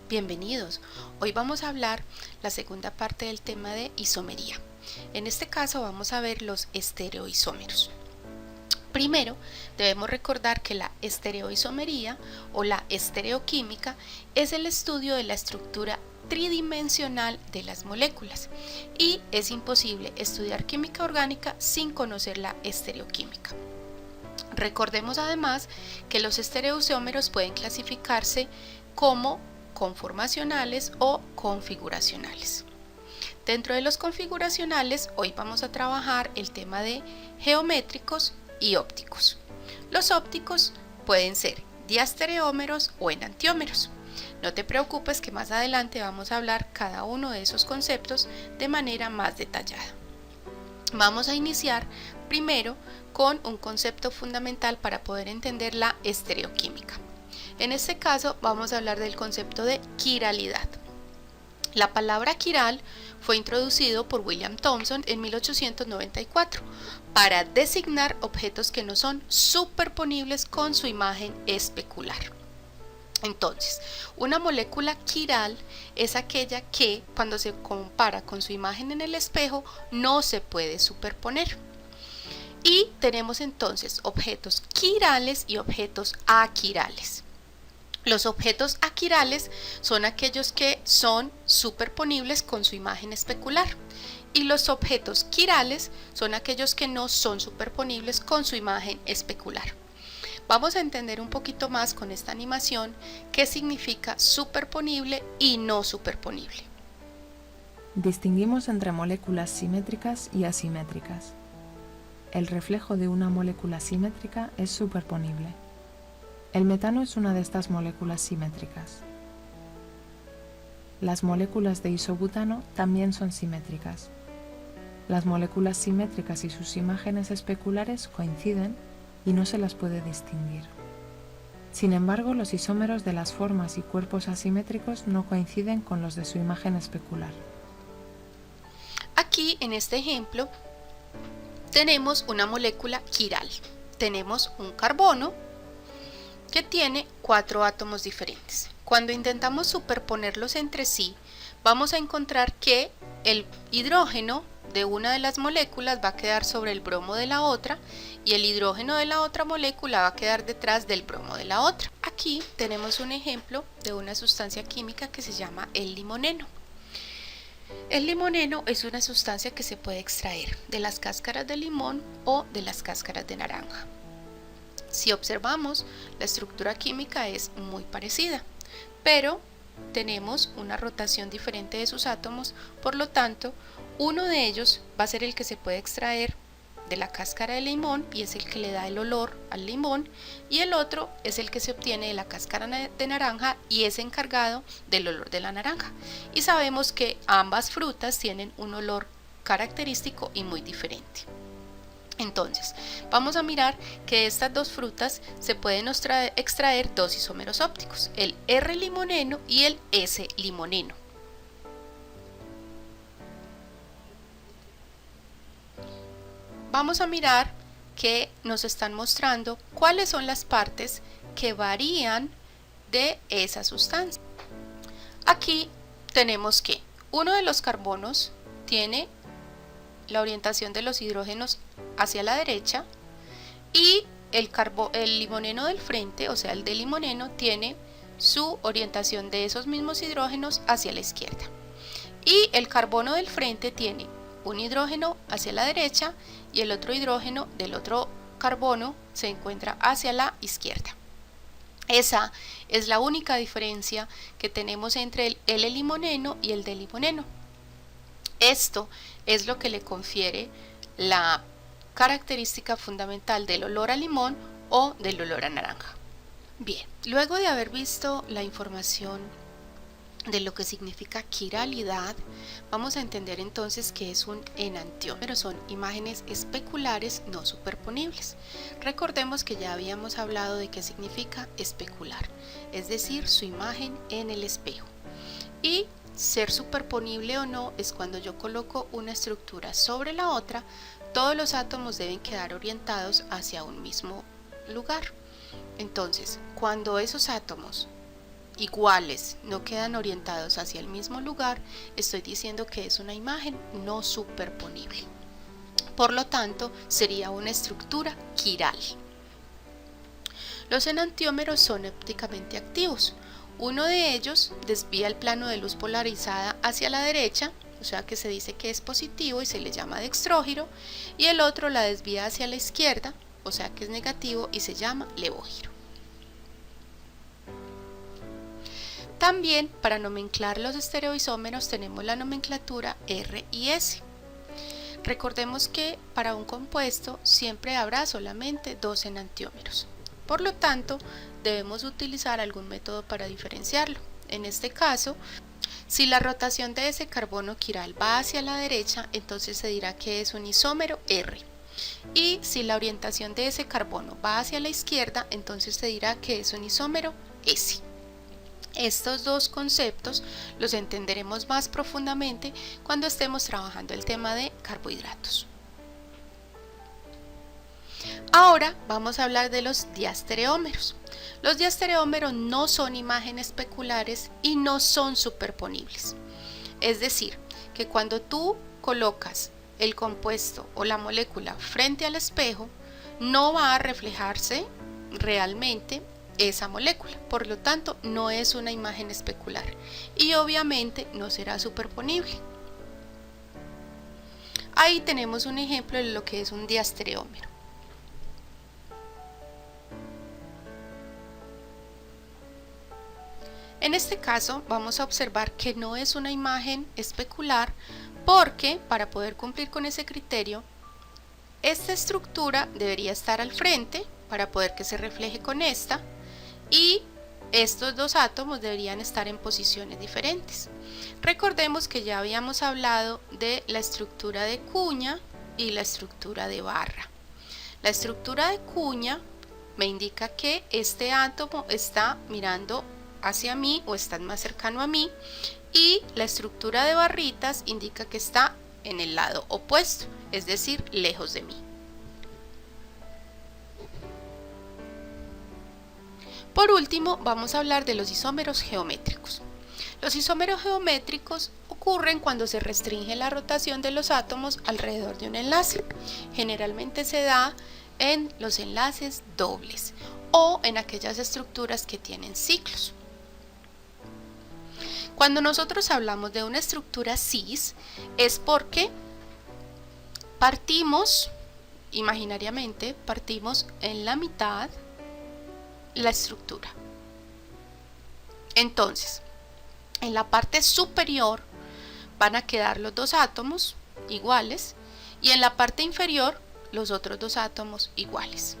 Bienvenidos. Hoy vamos a hablar la segunda parte del tema de isomería. En este caso vamos a ver los estereoisómeros. Primero, debemos recordar que la estereoisomería o la estereoquímica es el estudio de la estructura tridimensional de las moléculas y es imposible estudiar química orgánica sin conocer la estereoquímica. Recordemos además que los estereoisómeros pueden clasificarse como conformacionales o configuracionales. Dentro de los configuracionales, hoy vamos a trabajar el tema de geométricos y ópticos. Los ópticos pueden ser diastereómeros o enantiómeros. No te preocupes que más adelante vamos a hablar cada uno de esos conceptos de manera más detallada. Vamos a iniciar primero con un concepto fundamental para poder entender la estereoquímica. En este caso vamos a hablar del concepto de quiralidad. La palabra quiral fue introducido por William Thomson en 1894 para designar objetos que no son superponibles con su imagen especular. Entonces, una molécula quiral es aquella que, cuando se compara con su imagen en el espejo, no se puede superponer. Y tenemos entonces objetos quirales y objetos aquirales. Los objetos aquirales son aquellos que son superponibles con su imagen especular y los objetos quirales son aquellos que no son superponibles con su imagen especular. Vamos a entender un poquito más con esta animación qué significa superponible y no superponible. Distinguimos entre moléculas simétricas y asimétricas. El reflejo de una molécula simétrica es superponible. El metano es una de estas moléculas simétricas. Las moléculas de isobutano también son simétricas. Las moléculas simétricas y sus imágenes especulares coinciden y no se las puede distinguir. Sin embargo, los isómeros de las formas y cuerpos asimétricos no coinciden con los de su imagen especular. Aquí, en este ejemplo, tenemos una molécula quiral. Tenemos un carbono que tiene 4 átomos diferentes. Cuando intentamos superponerlos entre sí, vamos a encontrar que el hidrógeno de una de las moléculas va a quedar sobre el bromo de la otra y el hidrógeno de la otra molécula va a quedar detrás del bromo de la otra. Aquí tenemos un ejemplo de una sustancia química que se llama el limoneno. El limoneno es una sustancia que se puede extraer de las cáscaras de limón o de las cáscaras de naranja. Si observamos, la estructura química es muy parecida, pero tenemos una rotación diferente de sus átomos, por lo tanto, uno de ellos va a ser el que se puede extraer de la cáscara de limón y es el que le da el olor al limón, y el otro es el que se obtiene de la cáscara de naranja y es encargado del olor de la naranja. Y sabemos que ambas frutas tienen un olor característico y muy diferente. Entonces, vamos a mirar que de estas dos frutas se pueden extraer dos isómeros ópticos, el R-limoneno y el S-limoneno. Vamos a mirar que nos están mostrando cuáles son las partes que varían de esa sustancia. Aquí tenemos que uno de los carbonos tiene la orientación de los hidrógenos hacia la derecha y el limoneno del frente, o sea el del limoneno, tiene su orientación de esos mismos hidrógenos hacia la izquierda. Y el carbono del frente tiene un hidrógeno hacia la derecha y el otro hidrógeno del otro carbono se encuentra hacia la izquierda. Esa es la única diferencia que tenemos entre el L-limoneno y el D-limoneno. Esto es lo que le confiere la característica fundamental del olor a limón o del olor a naranja. Bien, luego de haber visto la información de lo que significa quiralidad, vamos a entender entonces que es un enantiómero, son imágenes especulares no superponibles. Recordemos que ya habíamos hablado de qué significa especular, es decir, su imagen en el espejo. Y ser superponible o no es cuando yo coloco una estructura sobre la otra, todos los átomos deben quedar orientados hacia un mismo lugar. Entonces, cuando esos átomos iguales, no quedan orientados hacia el mismo lugar, estoy diciendo que es una imagen no superponible. Por lo tanto, sería una estructura quiral. Los enantiómeros son ópticamente activos. Uno de ellos desvía el plano de luz polarizada hacia la derecha, o sea que se dice que es positivo y se le llama dextrógiro, y el otro la desvía hacia la izquierda, o sea que es negativo y se llama levógiro. También para nomenclar los estereoisómeros tenemos la nomenclatura R y S. Recordemos que para un compuesto siempre habrá solamente dos enantiómeros. Por lo tanto, debemos utilizar algún método para diferenciarlo. En este caso, si la rotación de ese carbono quiral va hacia la derecha, entonces se dirá que es un isómero R. Y si la orientación de ese carbono va hacia la izquierda, entonces se dirá que es un isómero S. Estos dos conceptos los entenderemos más profundamente cuando estemos trabajando el tema de carbohidratos. Ahora vamos a hablar de los diastereómeros. Los diastereómeros no son imágenes especulares y no son superponibles. Es decir, que cuando tú colocas el compuesto o la molécula frente al espejo, no va a reflejarse realmente esa molécula, por lo tanto no es una imagen especular y obviamente no será superponible. Ahí tenemos un ejemplo de lo que es un diastereómero. En este caso vamos a observar que no es una imagen especular porque para poder cumplir con ese criterio, esta estructura debería estar al frente para poder que se refleje con esta, y estos dos átomos deberían estar en posiciones diferentes. Recordemos que ya habíamos hablado de la estructura de cuña y la estructura de barra. La estructura de cuña me indica que este átomo está mirando hacia mí o está más cercano a mí, y la estructura de barritas indica que está en el lado opuesto, es decir, lejos de mí. Por último, vamos a hablar de los isómeros geométricos. Los isómeros geométricos ocurren cuando se restringe la rotación de los átomos alrededor de un enlace. Generalmente se da en los enlaces dobles o en aquellas estructuras que tienen ciclos. Cuando nosotros hablamos de una estructura cis, es porque imaginariamente, partimos en la mitad la estructura. Entonces, en la parte superior van a quedar los dos átomos iguales y en la parte inferior los otros dos átomos iguales.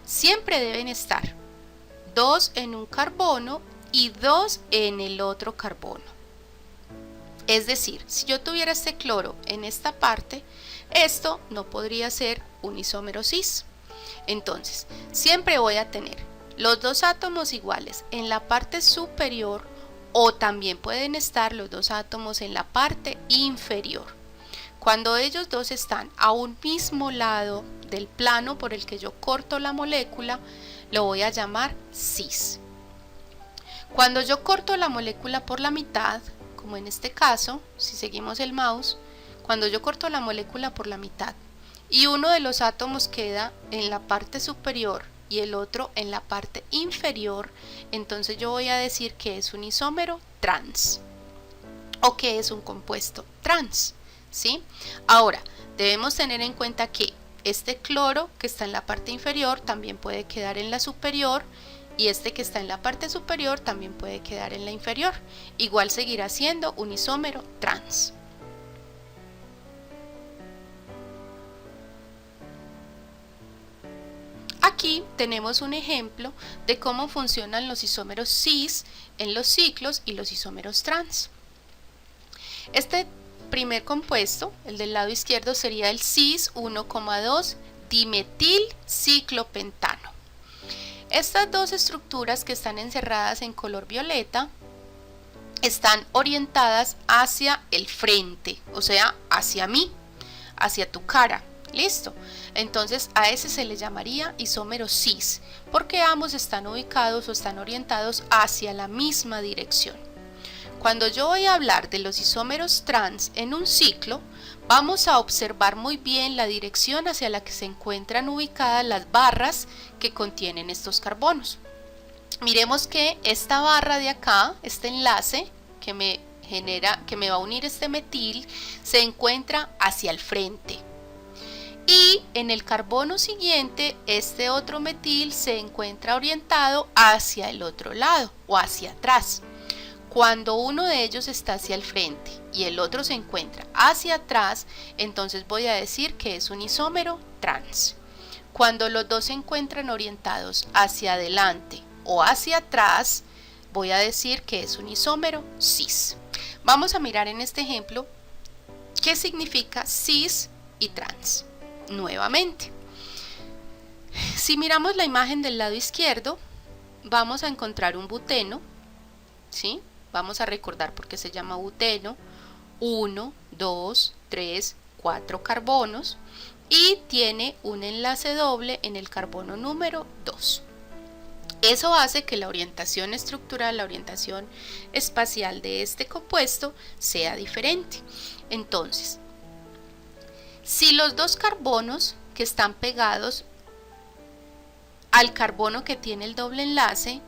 Siempre deben estar dos en un carbono y dos en el otro carbono. Es decir, si yo tuviera este cloro en esta parte, esto no podría ser un isómero cis. Entonces, siempre voy a tener los dos átomos iguales en la parte superior, o también pueden estar los dos átomos en la parte inferior. Cuando ellos dos están a un mismo lado del plano por el que yo corto la molécula, lo voy a llamar cis. Cuando yo corto la molécula por la mitad, como en este caso, si seguimos el mouse, cuando yo corto la molécula por la mitad y uno de los átomos queda en la parte superior y el otro en la parte inferior, entonces yo voy a decir que es un isómero trans o que es un compuesto trans, ¿sí? Ahora, debemos tener en cuenta que este cloro que está en la parte inferior también puede quedar en la superior, y este que está en la parte superior también puede quedar en la inferior. Igual seguirá siendo un isómero trans. Aquí tenemos un ejemplo de cómo funcionan los isómeros cis en los ciclos y los isómeros trans. Este primer compuesto, el del lado izquierdo, sería el cis 1,2 dimetilciclopentano. Estas dos estructuras que están encerradas en color violeta están orientadas hacia el frente, o sea, hacia mí, hacia tu cara. Listo. Entonces a ese se le llamaría isómero cis, porque ambos están ubicados o están orientados hacia la misma dirección. Cuando yo voy a hablar de los isómeros trans en un ciclo, vamos a observar muy bien la dirección hacia la que se encuentran ubicadas las barras que contienen estos carbonos. Miremos que esta barra de acá, este enlace que me va a unir este metil, se encuentra hacia el frente. Y en el carbono siguiente, este otro metil se encuentra orientado hacia el otro lado o hacia atrás. Cuando uno de ellos está hacia el frente y el otro se encuentra hacia atrás, entonces voy a decir que es un isómero trans. Cuando los dos se encuentran orientados hacia adelante o hacia atrás, voy a decir que es un isómero cis. Vamos a mirar en este ejemplo qué significa cis y trans. Nuevamente, si miramos la imagen del lado izquierdo, vamos a encontrar un buteno, ¿sí? Vamos a recordar por qué se llama buteno. 1, 2, 3, 4 carbonos y tiene un enlace doble en el carbono número 2. Eso hace que la orientación estructural, la orientación espacial de este compuesto sea diferente. Entonces, si los dos carbonos que están pegados al carbono que tiene el doble enlace,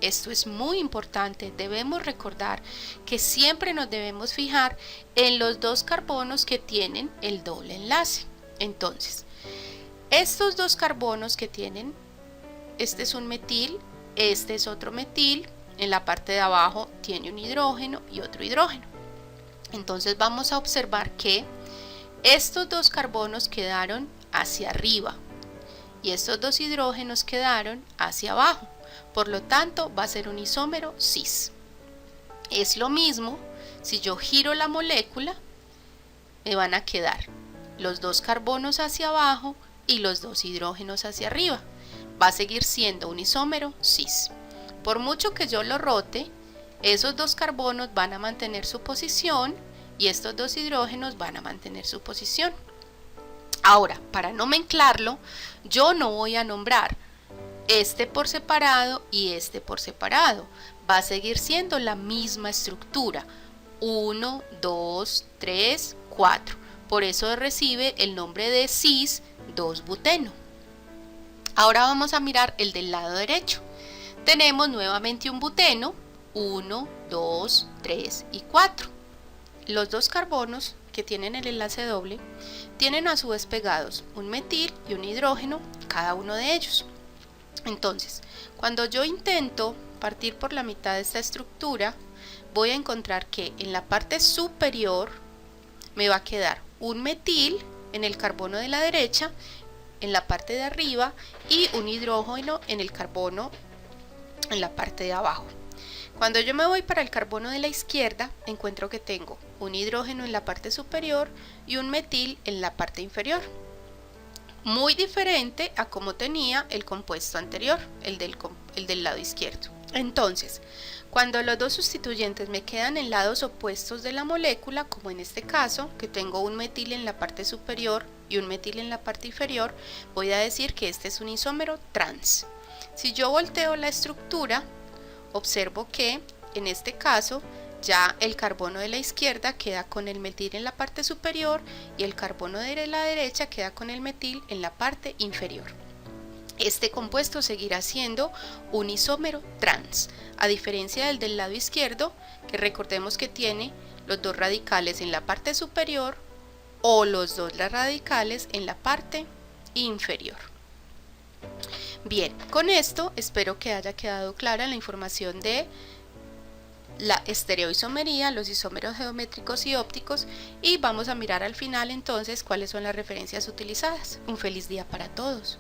esto es muy importante, debemos recordar que siempre nos debemos fijar en los dos carbonos que tienen el doble enlace. Entonces, estos dos carbonos que tienen, este es un metil, este es otro metil, en la parte de abajo tiene un hidrógeno y otro hidrógeno. Entonces vamos a observar que estos dos carbonos quedaron hacia arriba y estos dos hidrógenos quedaron hacia abajo. Por lo tanto, va a ser un isómero cis. Es lo mismo, si yo giro la molécula, me van a quedar los dos carbonos hacia abajo y los dos hidrógenos hacia arriba. Va a seguir siendo un isómero cis. Por mucho que yo lo rote, esos dos carbonos van a mantener su posición y estos dos hidrógenos van a mantener su posición. Ahora, para no mezclarlo, yo no voy a nombrar este por separado y este por separado. Va a seguir siendo la misma estructura. 1, 2, 3, 4. Por eso recibe el nombre de cis 2-buteno. Ahora vamos a mirar el del lado derecho. Tenemos nuevamente un buteno. 1, 2, 3 y 4. Los dos carbonos que tienen el enlace doble tienen a su vez pegados un metil y un hidrógeno, cada uno de ellos. Entonces, cuando yo intento partir por la mitad de esta estructura, voy a encontrar que en la parte superior me va a quedar un metil en el carbono de la derecha, en la parte de arriba, y un hidrógeno en el carbono en la parte de abajo. Cuando yo me voy para el carbono de la izquierda, encuentro que tengo un hidrógeno en la parte superior y un metil en la parte inferior. Muy diferente a como tenía el compuesto anterior, el del lado izquierdo. Entonces, cuando los dos sustituyentes me quedan en lados opuestos de la molécula, como en este caso, que tengo un metil en la parte superior y un metil en la parte inferior, voy a decir que este es un isómero trans. Si yo volteo la estructura, observo que en este caso ya el carbono de la izquierda queda con el metil en la parte superior y el carbono de la derecha queda con el metil en la parte inferior. Este compuesto seguirá siendo un isómero trans, a diferencia del lado izquierdo, que recordemos que tiene los dos radicales en la parte superior o los dos radicales en la parte inferior. Bien, con esto espero que haya quedado clara la información de la estereoisomería, los isómeros geométricos y ópticos, y vamos a mirar al final entonces cuáles son las referencias utilizadas. Un feliz día para todos.